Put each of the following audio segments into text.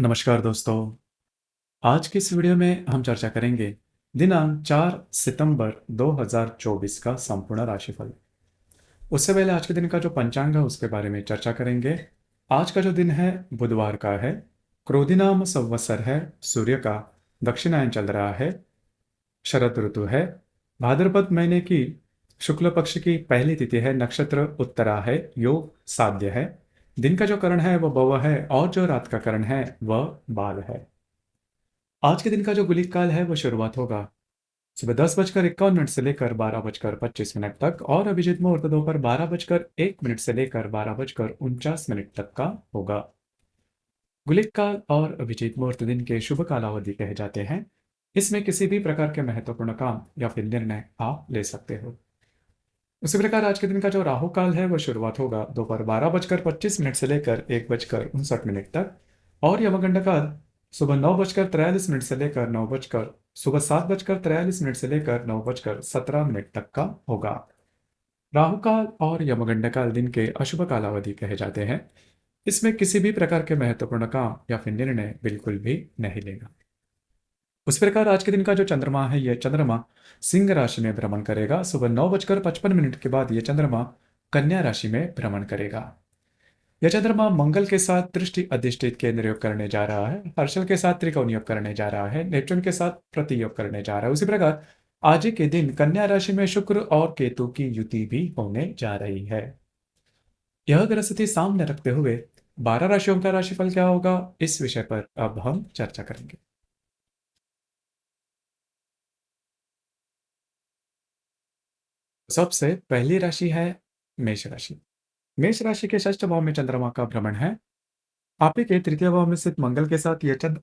नमस्कार दोस्तों। आज की इस वीडियो में हम चर्चा करेंगे दिनांक 4 सितंबर 2024 का संपूर्ण राशिफल। उससे पहले आज के दिन का जो पंचांग है उसके बारे में चर्चा करेंगे। आज का जो दिन है बुधवार का है। क्रोधिनाम संवत्सर है। सूर्य का दक्षिणायन चल रहा है। शरद ऋतु है। भाद्रपद महीने की शुक्ल पक्ष की पहली तिथि है। नक्षत्र उत्तरा है। योग साध्य है। दिन का जो करण है वह बव है और जो रात का करण है वह बाल है। आज के दिन का जो गुलिक काल है वो शुरुआत होगा सुबह 10 बजकर 51 मिनट से लेकर 12 बजकर 25 मिनट तक और अभिजीत मुहूर्त दोपहर 12 बजकर 1 मिनट से लेकर 12 बजकर 49 मिनट तक का होगा। गुलिक काल और अभिजीत मुहूर्त दिन के शुभ कालावधि कहे जाते हैं। इसमें किसी भी प्रकार के महत्वपूर्ण काम या फिर निर्णय आप ले सकते हो। उसी प्रकार आज के दिन का जो राहु काल है वो शुरुआत होगा दोपहर 12 बजकर 25 मिनट से लेकर 1 बजकर 59 मिनट तक और यमगंड काल सुबह 9 बजकर 43 मिनट से लेकर 7 बजकर 43 मिनट से लेकर 9 बजकर 17 मिनट तक का होगा। राहु काल और यमगंड काल दिन के अशुभ कालावधि कहे जाते हैं। इसमें किसी भी प्रकार के महत्वपूर्ण काम या फिर निर्णय बिल्कुल भी नहीं लेगा। उस प्रकार आज के दिन का जो चंद्रमा है यह चंद्रमा सिंह राशि में भ्रमण करेगा। सुबह 9 बजकर 55 मिनट के बाद यह चंद्रमा कन्या राशि में भ्रमण करेगा। यह चंद्रमा मंगल के साथ दृष्टि अधिष्ठित केंद्र योग करने जा रहा है। हर्षल के साथ त्रिकोण योग करने जा रहा है। नेपच्यून के साथ प्रति योग करने जा रहा है। उसी प्रकार आज के दिन कन्या राशि में शुक्र और केतु की युति भी होने जा रही है। यह ग्रह स्थिति सामने रखते हुए 12 राशियों का राशिफल क्या होगा इस विषय पर अब हम चर्चा करेंगे। सबसे पहली राशि है मेष राशि। मेष राशि के षष्ठ भाव में चंद्रमा का भ्रमण है। आप ही के तृतीय भाव में स्थित मंगल के साथ यह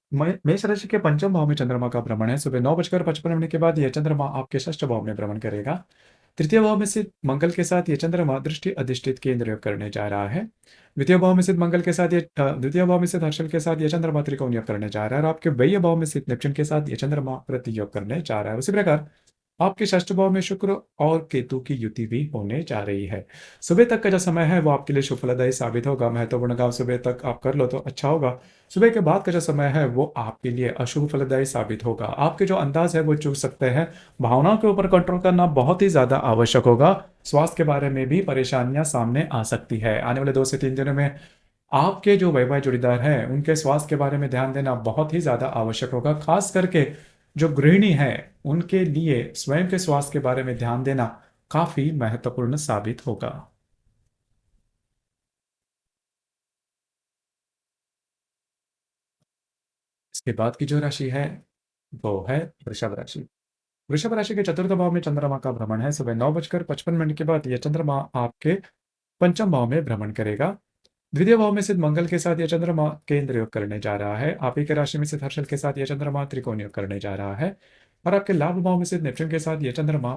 मेष राशि के पंचम भाव में चंद्रमा का भ्रमण है। सुबह 9 बजकर 55 मिनट के बाद यह चंद्रमा आपके षष्ठ भाव में भ्रमण करेगा। तृतीय भाव में स्थित मंगल के साथ यह चंद्रमा दृष्टि अधिष्ठित केंद्र योग करने जा रहा है। द्वितीय भाव में स्थित मंगल के साथ ये द्वितीय भाव में स्थित हर्षल के साथ यह चंद्रमा त्रिकोण योग करने जा रहा है और आपके व्यय भाव में स्थित नेपच्यून के साथ यह चंद्रमा प्रति योग करने जा रहा है। उसी प्रकार आपके षष्ठ भाव में शुक्र और केतु की युति भी होने जा रही है। सुबह तक का जो समय है वो आपके लिए शुभ फलदायी साबित होगा। महत्वपूर्ण काम सुबह तक आप कर लो तो अच्छा होगा। सुबह के बाद का जो समय है वो आपके लिए अशुभ फलदायी साबित होगा। आपके जो अंदाज है वो चूक सकते हैं। भावनाओं के ऊपर कंट्रोल करना बहुत ही ज्यादा आवश्यक होगा। स्वास्थ्य के बारे में भी परेशानियां सामने आ सकती है। आने वाले 2 से 3 दिनों में आपके जो वैवाहिक जोड़ीदार हैं उनके स्वास्थ्य के बारे में ध्यान देना बहुत ही ज्यादा आवश्यक होगा। खास करके जो गृहिणी है उनके लिए स्वयं के स्वास्थ्य के बारे में ध्यान देना काफी महत्वपूर्ण साबित होगा। इसके बाद की जो राशि है वो है वृषभ राशि। वृषभ राशि के चतुर्थ भाव में चंद्रमा का भ्रमण है। सुबह 9 बजकर 55 मिनट के बाद यह चंद्रमा आपके पंचम भाव में भ्रमण करेगा। द्वितीय भाव में स्थित मंगल के साथ यह चंद्रमा केंद्र योग करने जा रहा है। आप ही के राशि में स्थित हर्षल के साथ यह चंद्रमा त्रिकोण योग करने जा रहा है और आपके लाभ भाव में स्थित नेपच्यून के साथ यह चंद्रमा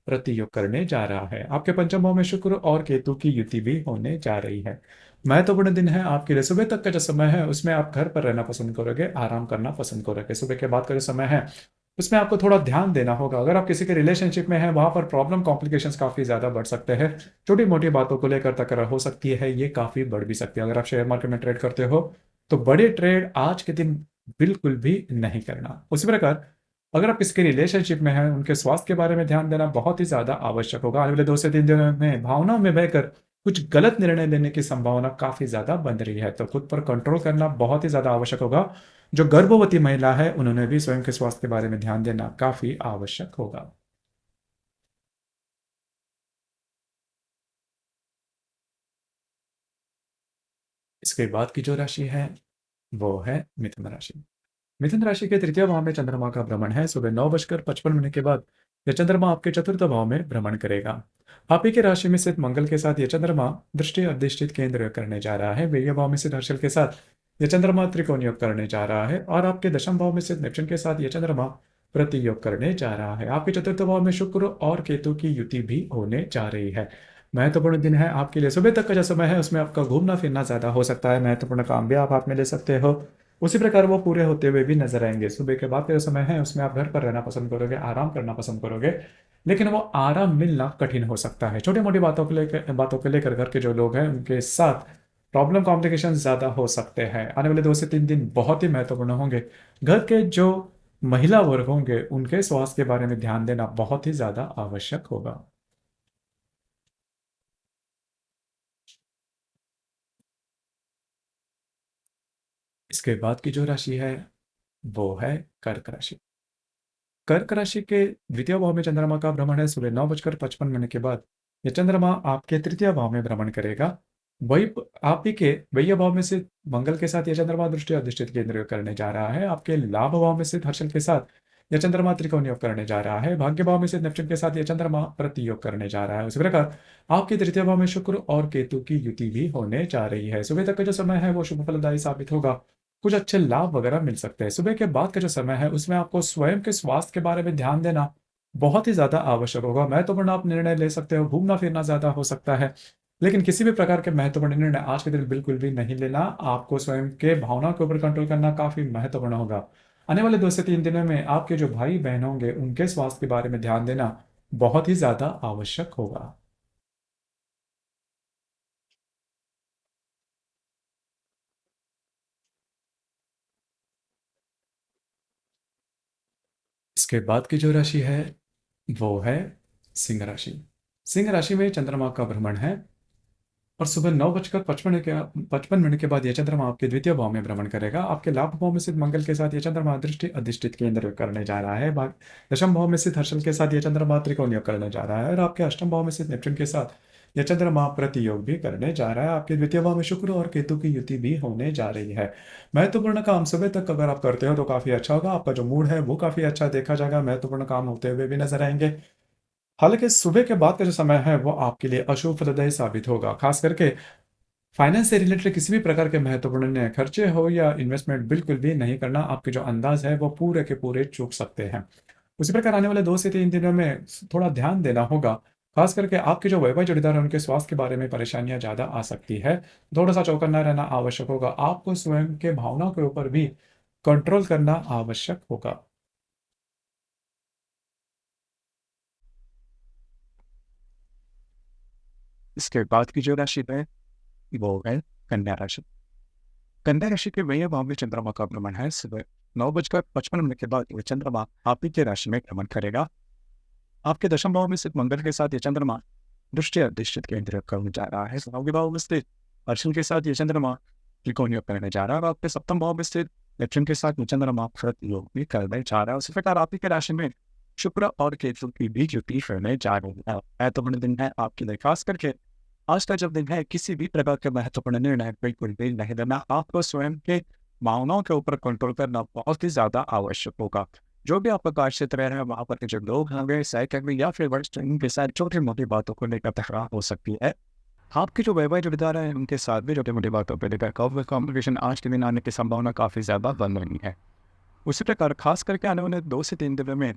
प्रति योग करने जा रहा है। आपके पंचम भाव में शुक्र और केतु की युति भी होने जा रही है। महत्वपूर्ण दिन है आपके लिए। सुबह तक का जो समय है उसमें आप घर पर रहना पसंद करोगे, आराम करना पसंद करोगे। सुबह के बाद का जो समय है उसमें आपको थोड़ा ध्यान देना होगा। अगर आप किसी के रिलेशनशिप में हैं वहां पर प्रॉब्लम कॉम्प्लिकेशंस काफी ज्यादा बढ़ सकते हैं। छोटी मोटी बातों को लेकर तकरार हो सकती है, ये काफी बढ़ भी सकती है। अगर आप शेयर मार्केट में ट्रेड करते हो तो बड़े ट्रेड आज के दिन बिल्कुल भी नहीं करना। उसी प्रकार अगर आप किसी रिलेशनशिप में हैं उनके स्वास्थ्य के बारे में ध्यान देना बहुत ही ज्यादा आवश्यक होगा। आने वाले 2 से 3 दिनों में भावनाओं में बहकर कुछ गलत निर्णय लेने की संभावना काफी ज्यादा बन रही है, तो खुद पर कंट्रोल करना बहुत ही ज्यादा आवश्यक होगा। जो गर्भवती महिला है उन्होंने भी स्वयं के स्वास्थ्य के बारे में ध्यान देना काफी आवश्यक होगा। इसके बाद की जो राशि है वो है मिथुन राशि। मिथुन राशि के तृतीय भाव में चंद्रमा का भ्रमण है। सुबह 9 बजकर 55 मिनट के बाद यह चंद्रमा आपके चतुर्थ भाव में भ्रमण करेगा। आप ही के राशि में स्थित मंगल के साथ यह चंद्रमा दृष्टि अधिष्ठित केंद्र करने जा रहा है। वीर्य भाव में स्थित हर्षल के साथ यह चंद्रमा त्रिकोण योग करने जा रहा है और आपके दशम भाव में स्थित नेपच्यून के साथ यह चंद्रमा प्रति योग करने जा रहा है। आपके चतुर्थ भाव में शुक्र और केतु की युति भी होने जा रही है। महत्वपूर्ण दिन है आपके लिए। सुबह तक का जो समय है उसमें आपका घूमना फिरना ज्यादा हो सकता है। महत्वपूर्ण काम भी आप हाथ में ले सकते हो। उसी प्रकार वो पूरे होते हुए भी नजर आएंगे। सुबह के बाद का जो समय है उसमें आप घर पर रहना पसंद करोगे, आराम करना पसंद करोगे, लेकिन वो आराम मिलना कठिन हो सकता है। छोटी मोटी बातों को लेकर घर के जो लोग हैं उनके साथ प्रॉब्लम कॉम्प्लिकेशंस ज़्यादा हो सकते हैं। आने वाले 2 से 3 दिन बहुत ही महत्वपूर्ण होंगे। घर के जो महिला वर्ग होंगे, उनके स्वास्थ्य के बारे में ध्यान देना बहुत ही ज़्यादा आवश्यक होगा। इसके बाद की जो राशि है, वो है कर्क राशि। कर्क राशि के द्वितीय भाव में चंद्रमा का भ्रमण है सुबह 9:55 के बाद। ये चंद्रमा आपके तृतीय भाव में भ्रमण करेगा। वही आप ही के वही भाव में से मंगल के साथ यह चंद्रमा दृष्टि अधिष्ठित केंद्र करने जा रहा है। आपके लाभ भाव में स्थित हर्षल के साथ यह चंद्रमा त्रिकोण योग करने जा रहा है। भाग्य भाव में स्थित नेपच्यून के साथ यह चंद्रमा प्रति योग करने जा रहा है। उसी प्रकार आपके तृतीय भाव में शुक्र और केतु की युति भी होने जा रही है। सुबह तक का जो समय है वो शुभ फलदायी साबित होगा। कुछ अच्छे लाभ वगैरह मिल सकते हैं। सुबह के बाद का जो समय है उसमें आपको स्वयं के स्वास्थ्य के बारे में ध्यान देना बहुत ही ज़्यादा आवश्यक होगा। महत्वपूर्ण आप निर्णय ले सकते हो, घूमना-फिरना ज़्यादा हो सकता है, लेकिन किसी भी प्रकार के महत्वपूर्ण निर्णय आज के दिन बिल्कुल भी नहीं लेना। आपको स्वयं के भावनाओं के ऊपर कंट्रोल करना काफ़ी महत्वपूर्ण होगा। आने वाले 2 से 3 दिनों में आपके जो भाई-बहन होंगे, उनके स्वास्थ्य के बारे में ध्यान देना बहुत ही ज़्यादा आवश्यक होगा। इसके बाद की जो राशि है, वो है सिंह राशि। सिंह राशि में चंद्रमा का भ्रमण है और सुबह 9:55 के बाद यह चंद्रमा आपके द्वितीय भाव में भ्रमण करेगा। आपके लाभ भाव में स्थित मंगल के साथ यह चंद्रमा दृष्टि अधिष्ठित केंद्र करने जा रहा है। दशम भाव में स्थित हर्षल के साथ यह चंद्रमा त्रिकोण योग करने जा रहा है और आपके अष्टम भाव में स्थित नेपच्यून के साथ यह चंद्रमा प्रति योग भी करने जा रहा है। आपके द्वितीय भाव में शुक्र और केतु की युति भी होने जा रही है। महत्वपूर्ण काम सुबह तक अगर आप करते हो तो काफी अच्छा होगा। आपका जो मूड है वो काफी अच्छा देखा जाएगा। महत्वपूर्ण काम होते हुए भी नजर आएंगे। हालांकि सुबह के बाद का जो समय है वो आपके लिए अशुभ फलदायी साबित होगा। खास करके फाइनेंस से रिलेटेड किसी भी प्रकार के महत्वपूर्ण निर्णय, खर्चे हो या इन्वेस्टमेंट, बिल्कुल भी नहीं करना। आपके जो अंदाज है वो पूरे के पूरे चूक सकते हैं। उसी प्रकार आने वाले 2 से 3 दिनों में थोड़ा ध्यान देना होगा। खास करके आपके जो वैवाहिक जोड़ीदार हैं उनके स्वास्थ्य के बारे में परेशानियां ज़्यादा आ सकती है। थोड़ा सा चौकन्ना रहना आवश्यक होगा। आपको स्वयं के भावनाओं के ऊपर भी कंट्रोल करना आवश्यक होगा। इसके बाद की जो राशि है वो है कन्या राशि। कन्या राशि के वही भाव में चंद्रमा का भ्रमण है। सुबह 9:55 के बाद ये चंद्रमा आप ही के राशि में भ्रमण करेगा। आपके दशम भाव में स्थित मंगल के साथ ये चंद्रमा दृष्टि अधिष्ठित केंद्र करने जा रहा है। भाग्य भाव में स्थित अर्जुन के साथ ये चंद्रमा त्रिकोण योग करने जा रहा है और आपके सप्तम भाव में स्थित नेपच्यून के साथ ये चंद्रमा प्रत योग भी करने जा रहा है। उसी प्रकार आप ही के राशि में शुक्र और केतु की भी युति करने जा रही है। महत्वपूर्ण दिन है आपके लिए। खास करके आज का जब दिन है, किसी भी प्रकार के महत्वपूर्ण निर्णय बिल्कुल भी नहीं लेना। आपको स्वयं के भावनाओं के ऊपर कंट्रोल करना बहुत ही ज्यादा आवश्यक होगा। जो भी आपका कार्य क्षेत्र है वहां पर के जो लोग होंगे, सहकर्मी या फिर वरिष्ठ, इनके साथ छोटी मोटी बातों को लेकर तकरार हो सकती है। आपके जो वैवाहिक जोड़ीदार हैं उनके साथ भी छोटी मोटी बातों पर लेकर कॉम्प्लिकेशन आज के दिन आने की संभावना काफी ज्यादा बन रही है। उसी प्रकार खास करके आने वाले 2 से 3 दिनों में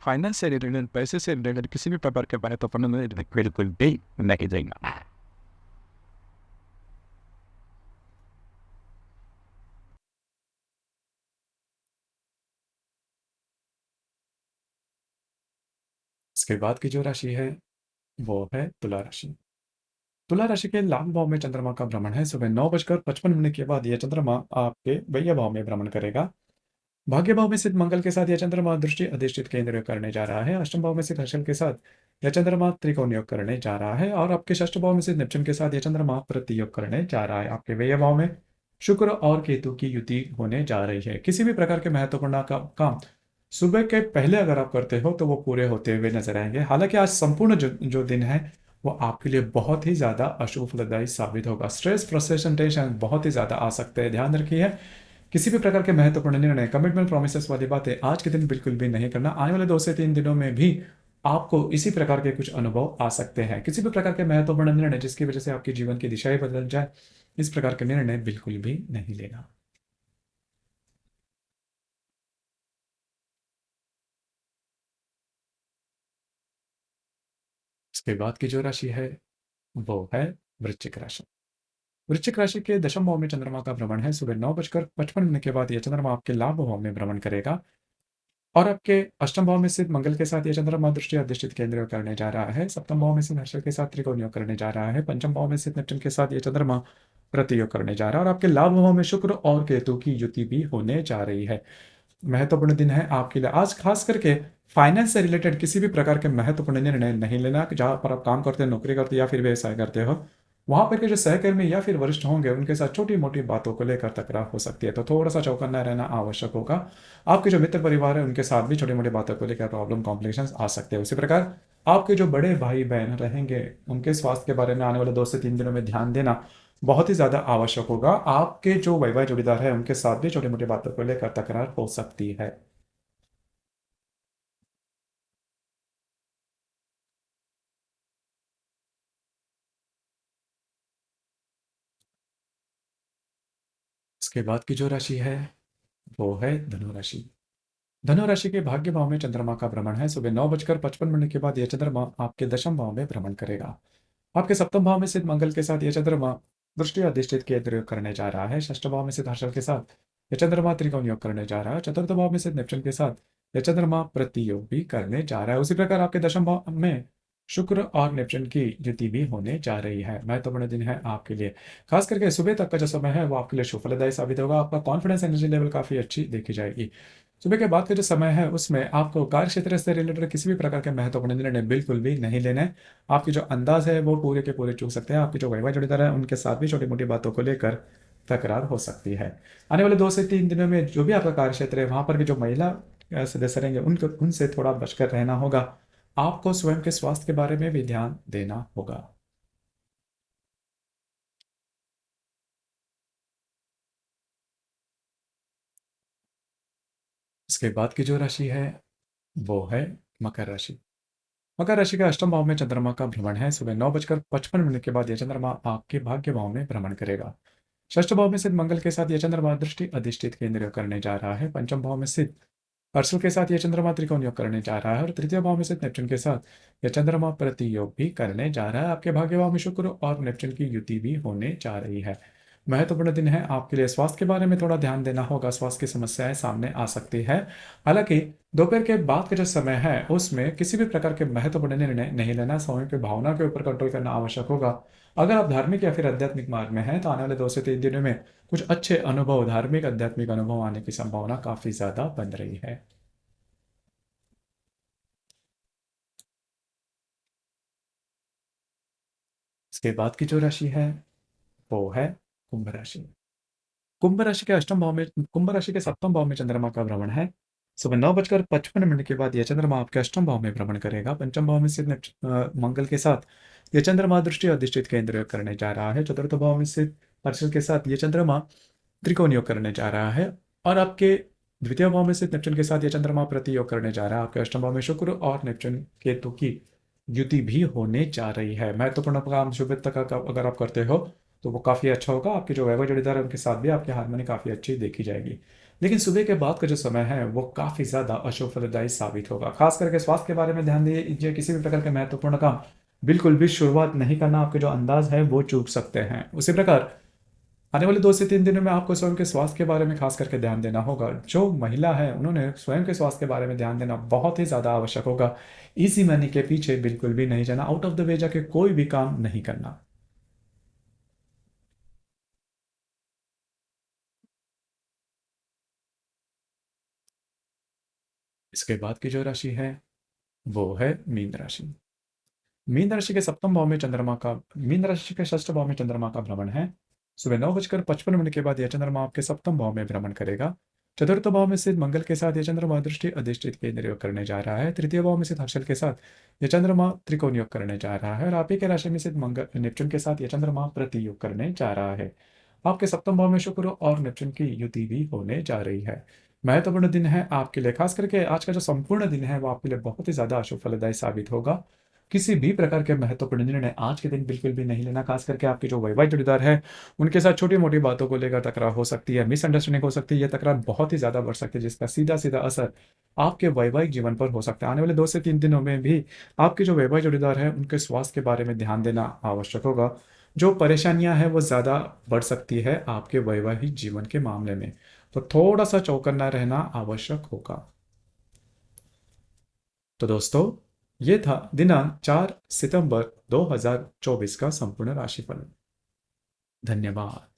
फाइनेंस से रिलेटेड, पैसे से रिलेटेड किसी भी प्रकार के महत्वपूर्ण निर्णय बिल्कुल भी नहीं देगा। इसके बाद की जो राशि है वो है तुला राशि। तुला राशि के लाभ भाव में चंद्रमा का भ्रमण है। सुबह 9:55 के बाद यह चंद्रमा आपके वैय भाव में भ्रमण करेगा। भाग्य भाव में स्थित मंगल के साथ यह चंद्रमा दृष्टि अधिष्ठित केंद्र करने जा रहा है। अष्टम भाव में स्थित हर्षल के साथ यह चंद्रमा त्रिकोण योग करने जा रहा है और आपके षष्ठ भाव में स्थित नेपच्यून के साथ यह चंद्रमा प्रति योग करने जा रहा है। आपके व्यय भाव में शुक्र और केतु की युति होने जा रही है। किसी भी प्रकार के महत्वपूर्ण काम सुबह के पहले अगर आप करते हो तो वो पूरे होते हुए नजर आएंगे। हालांकि आज संपूर्ण जो दिन है वो आपके लिए बहुत ही ज्यादा अशुभ फलदायी साबित होगा। स्ट्रेस, फ्रस्ट्रेशन, टेंशन बहुत ही ज्यादा आ सकते हैं। ध्यान रखिए, किसी भी प्रकार के महत्वपूर्ण निर्णय, कमिटमेंट, प्रोमिसेस वाली बातें आज के दिन बिल्कुल भी नहीं करना। आने वाले 2 से 3 दिनों में भी आपको इसी प्रकार के कुछ अनुभव आ सकते हैं। किसी भी प्रकार के महत्वपूर्ण निर्णय जिसकी वजह से आपके जीवन की दिशा ही बदल जाए, इस प्रकार के निर्णय बिल्कुल भी नहीं लेना। इसके बाद की जो राशि है वो है वृश्चिक राशि। वृश्चिक राशि के दशम भाव में चंद्रमा का भ्रमण है। सुबह 9:55 के बाद यह चंद्रमा आपके लाभ भाव में भ्रमण करेगा और आपके अष्टम भाव में स्थित मंगल के साथ यह चंद्रमा दृष्टि अधिष्ठित केंद्र करने जा रहा है। सप्तम भाव में स्थित हर्षल के साथ त्रिकोण योग करने जा रहा है। पंचम भाव में स्थित नेपच्यून के साथ यह चंद्रमा प्रतियोग करने जा रहा है और आपके लाभ भाव में शुक्र और केतु की युति भी होने जा रही है। महत्वपूर्ण दिन है आपके लिए आज, खास करके फाइनेंस से रिलेटेड किसी भी प्रकार के महत्वपूर्ण निर्णय नहीं लेना। जहां पर आप काम करते हैं, नौकरी करते हैं या फिर व्यवसाय करते हो, वहां पर के जो सहकर्मी या फिर वरिष्ठ होंगे उनके साथ छोटी मोटी बातों को लेकर तकरार हो सकती है, तो थोड़ा सा चौकन्ना रहना आवश्यक होगा। आपके जो मित्र परिवार है उनके साथ भी छोटी मोटी बातों को लेकर प्रॉब्लम कॉम्प्लिकेशंस आ सकते हैं। उसी प्रकार आपके जो बड़े भाई बहन रहेंगे उनके स्वास्थ्य के बारे में आने वाले 2 से 3 दिनों में ध्यान देना बहुत ही ज़्यादा आवश्यक होगा। आपके जो वैवाहिक जोड़ीदार है उनके साथ भी छोटी मोटी बातों को लेकर तकरार हो सकती है। इसके बाद की जो राशि है वो है धनु राशि। धनु राशि के भाग्य भाव में चंद्रमा का भ्रमण है। सुबह 9:55 के बाद यह चंद्रमा आपके दशम भाव में भ्रमण करेगा। आपके सप्तम भाव में स्थित मंगल के साथ यह चंद्रमा दृष्टि अधिष्ठित केंद्र योग करने जा रहा है। षष्ठ भाव में स्थित हर्षल के साथ यह चंद्रमा त्रिकोण योग करने जा रहा है। चतुर्थ भाव में स्थित नेपच्यून के साथ यह चंद्रमा प्रतियोग भी करने जा रहा है। उसी प्रकार आपके दशम भाव में शुक्र और नेपच्यून की युति भी होने जा रही है। महत्वपूर्ण दिन है आपके लिए, खास करके सुबह तक का जो समय है वो आपके लिए सुफलदायी साबित होगा। आपका कॉन्फिडेंस एनर्जी लेवल काफी अच्छी देखी जाएगी। सुबह के बाद का जो समय है उसमें आपको कार्य क्षेत्र से रिलेटेड किसी भी प्रकार के महत्वपूर्ण निर्णय बिल्कुल भी नहीं लेने हैं। आपकी जो अंदाज है वो पूरे के पूरे चूक सकते हैं। आपकी जो वैवाहिक जोड़ीदार है उनके साथ भी छोटी मोटी बातों को लेकर तकरार हो सकती है। आने वाले 2 से 3 दिनों में जो भी आपका कार्य क्षेत्र है वहां पर भी जो महिला सदस्य रहेंगे उनको उनसे थोड़ा बचकर रहना होगा। आपको स्वयं के स्वास्थ्य के बारे में भी ध्यान देना होगा। इसके बाद की जो राशि है वो है मकर राशि। मकर राशि का अष्टम भाव में चंद्रमा का भ्रमण है। सुबह 9:55 के बाद यह चंद्रमा आपके भाग्य भाव में भ्रमण करेगा। षष्ठ भाव में स्थित मंगल के साथ यह चंद्रमा दृष्टि अधिष्ठित केंद्र करने जा रहा है। पंचम भाव में स्थित हर्षल के साथ यह चंद्रमा त्रिकोण योग करने जा रहा है और तृतीय भाव में स्थित नेपच्यून के साथ यह चंद्रमा प्रति योग भी करने जा रहा है। आपके भाग्य भाव में शुक्र और नेपच्यून की युति भी होने जा रही है। महत्वपूर्ण दिन है आपके लिए, स्वास्थ्य के बारे में थोड़ा ध्यान देना होगा। स्वास्थ्य की समस्याएं सामने आ सकती है। हालांकि दोपहर के बाद का जो समय है उसमें किसी भी प्रकार के महत्वपूर्ण निर्णय नहीं लेना, समय की भावना के ऊपर कंट्रोल करना आवश्यक होगा। अगर आप धार्मिक या फिर आध्यात्मिक मार्ग में हैं तो आने वाले 2 से 3 दिनों में कुछ अच्छे अनुभव, धार्मिक आध्यात्मिक अनुभव आने की संभावना काफी ज्यादा बन रही है। इसके बाद की जो राशि है वो है कुंभ राशि। कुंभ राशि के अष्टम भाव में कुंभ राशि के सप्तम भाव में चंद्रमा का भ्रमण है। सुबह 9:55 के बाद यह चंद्रमा आपके अष्टम भाव में भ्रमण करेगा। पंचम भाव में स्थित मंगल के साथ यह चंद्रमा दृष्टि अधिष्ठित केंद्र योग करने जा रहा है। चतुर्थ भाव में स्थित हर्षल के साथ यह चंद्रमा त्रिकोण योग करने जा रहा है और आपके द्वितीय भाव में स्थित नेपच्यून के साथ यह चंद्रमा प्रति योग करने जा रहा है। आपके अष्टम भाव में शुक्र और नेपच्यून केतु की युति भी होने जा रही है। महत्वपूर्ण काम शुभ तक अगर आप करते हो तो वो काफ़ी अच्छा होगा। आपके जो वैवाहिक जोड़ीदार है उनके साथ भी आपकी हारमोनी काफ़ी अच्छी देखी जाएगी। लेकिन सुबह के बाद का जो समय है वो काफ़ी ज़्यादा अशुभ फलदायी साबित होगा। खास करके स्वास्थ्य के बारे में ध्यान दीजिए। किसी भी प्रकार के महत्वपूर्ण काम बिल्कुल भी शुरुआत नहीं करना, आपके जो अंदाज है वो चूक सकते हैं। उसी प्रकार आने वाले 2 से 3 दिनों में आपको स्वयं के स्वास्थ्य के बारे में खास करके ध्यान देना होगा। जो महिला है उन्होंने स्वयं के स्वास्थ्य के बारे में ध्यान देना बहुत ही ज़्यादा आवश्यक होगा। इसी मनी के पीछे बिल्कुल भी नहीं जाना, आउट ऑफ द वे जाके कोई भी काम नहीं करना। इसके बाद की जो राशि है वो है मीन राशि। मीन राशि के सप्तम भाव में चंद्रमा का मीन राशि के षष्ठ भाव में चंद्रमा का भ्रमण है। सुबह 9:55 के बाद यह चंद्रमा आपके सप्तम भाव में भ्रमण करेगा। चतुर्थ भाव में स्थित मंगल के साथ यह चंद्रमा दृष्टि अधिष्ठित केंद्र योग करने जा रहा है। तृतीय भाव में स्थित हर्षल के साथ यह चंद्रमा त्रिकोण योग करने जा रहा है और आप ही के राशि में स्थित मंगल नेपच्यून के साथ यह चंद्रमा प्रति योग करने जा रहा है। आपके सप्तम भाव में शुक्र और नेपच्यून की युति भी होने जा रही है। महत्वपूर्ण दिन है आपके लिए, खास करके आज का जो संपूर्ण दिन है वो आपके लिए बहुत ही ज्यादा अशुभ फलदायी साबित होगा। किसी भी प्रकार के महत्वपूर्ण निर्णय आज के दिन बिल्कुल भी नहीं लेना। खास करके आपके जो वैवाहिक जोड़ीदार है उनके साथ छोटी मोटी बातों को लेकर तकरार हो सकती है, मिसअंडरस्टैंडिंग हो सकती है। यह तकरार बहुत ही ज्यादा बढ़ सकती है जिसका सीधा सीधा असर आपके वैवाहिक जीवन पर हो सकता है। आने वाले 2 से 3 दिनों में भी आपके जो वैवाहिक जोड़ीदार है उनके स्वास्थ्य के बारे में ध्यान देना आवश्यक होगा। जो परेशानियां हैं वो ज्यादा बढ़ सकती है आपके वैवाहिक जीवन के मामले में, तो थोड़ा सा चौकन्ना रहना आवश्यक होगा। तो दोस्तों, ये था दिनांक 4 सितंबर 2024 का संपूर्ण राशिफल। धन्यवाद।